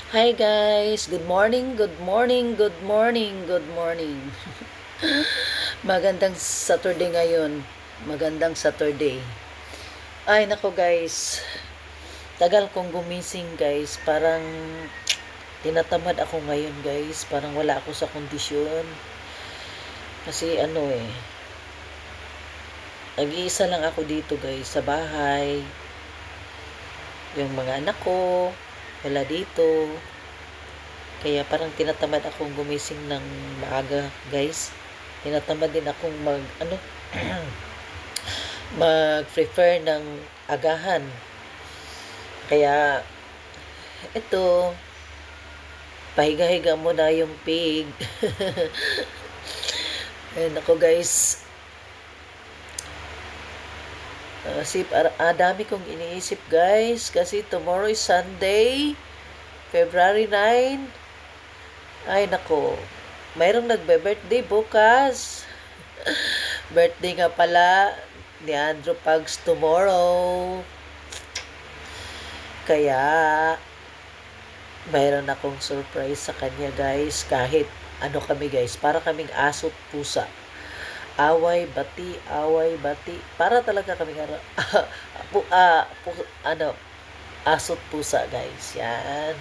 Hi guys, good morning, good morning, good morning, good morning. Magandang Saturday ngayon. Magandang Saturday. Ay nako guys, tagal kong gumising guys. Parang tinatamad ako ngayon guys. Parang wala ako sa kondisyon. Kasi nag-iisa lang ako dito guys sa bahay. Yung mga anak ko, wala dito. Kaya parang tinatamad akong gumising ng maaga, guys. Tinatamad din akong mag-prefer ng agahan. Kaya ito, pahiga-higa muna yung pig. Ayun ako, guys. Dami kong iniisip, guys. Kasi tomorrow is Sunday, February 9. Ay, nako. Mayroong nagbe-birthday bukas. Birthday nga pala ni Andrew Pugs tomorrow. Kaya, mayroon akong surprise sa kanya, guys. Kahit ano kami, guys. Para kaming aso't pusa. Away, bati. Para talaga kaming aso't pusa, guys. Yan.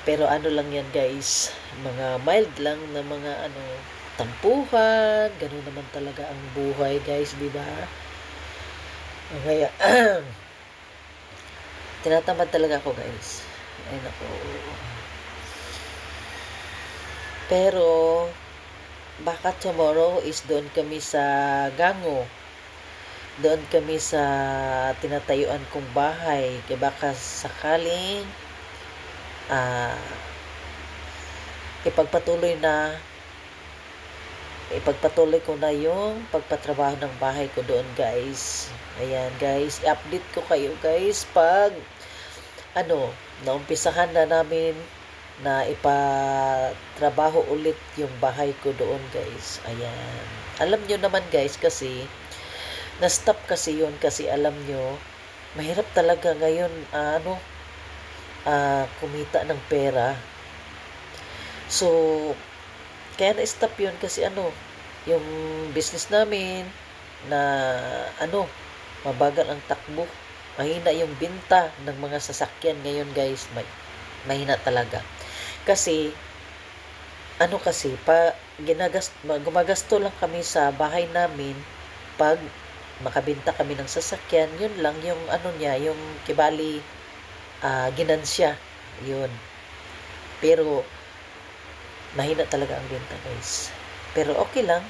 Pero ano lang yan guys, mga mild lang na mga tampuhan, ganun naman talaga ang buhay guys, di ba? Kaya, tinatamad talaga ako guys. Ay nako. Pero, baka tomorrow is doon kami sa Gango. Doon kami sa tinatayuan kong bahay. Kaya baka sakaling ipagpatuloy ko na yung pagpatrabaho ng bahay ko doon guys. Ayan guys, i-update ko kayo guys pag naumpisahan na namin na ipatrabaho ulit yung bahay ko doon guys. Ayan, alam nyo naman guys, kasi na-stop kasi yun, kasi alam nyo mahirap talaga ngayon kumita ng pera. So, kaya na-stop yun kasi yung business namin na mabagal ang takbo. Mahina yung binta ng mga sasakyan ngayon guys. Mahina talaga. Kasi, gumagasto lang kami sa bahay namin pag makabenta kami ng sasakyan. Yun lang yung yung kibali ginansya yun. Pero mahina talaga ang benta guys, pero okay lang,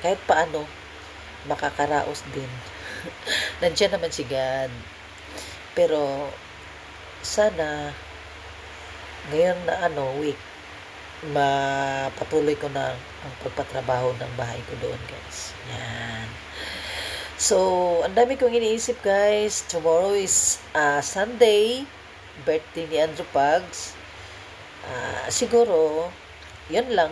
kahit paano makakaraos din. Nandiyan naman si God. Pero sana ngayon na week mapatuloy ko na ang pagpatrabaho ng bahay ko doon guys. Yan. So, ang dami kong iniisip guys. Tomorrow is Sunday, birthday ni Andrew Pugs. Siguro, yun lang.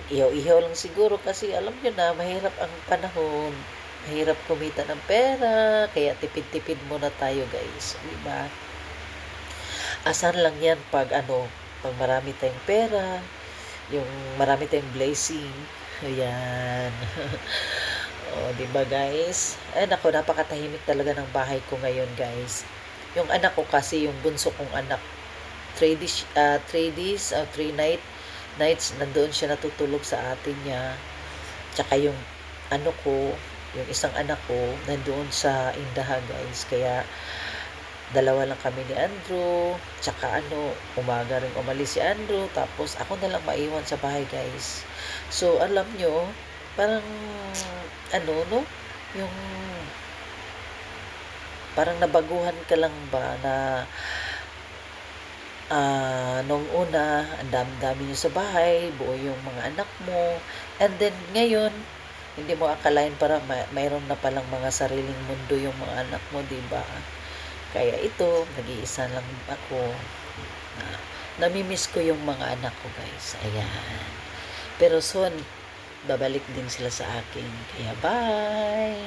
Ihaw-ihaw lang siguro kasi alam nyo na, mahirap ang panahon. Mahirap kumita ng pera. Kaya tipid-tipid muna tayo guys. Diba? Asan lang yan pag pag marami tayong pera. Yung marami tayong blessing. Ayan. Diba guys? Ay nako, napakatahimik talaga ng bahay ko ngayon guys. Yung anak ko kasi, yung bunso kong anak, 3 nights nandoon siya natutulog sa atin niya. Tsaka yung yung isang anak ko nandoon sa Indaha guys. Kaya dalawa lang kami ni Andrew. Tsaka umaga rin umalis si Andrew. Tapos ako na lang maiwan sa bahay guys. So alam nyo, parang yung parang nabaguhan ka lang ba na nung una ang dami-dami nyo sa bahay, buo yung mga anak mo, and then ngayon hindi mo akalain para mayroon na palang mga sariling mundo yung mga anak mo, diba? Kaya ito, nag-iisa lang ako. Namimiss ko yung mga anak ko guys. Ayan. Pero soon babalik din sila sa akin. Kaya bye!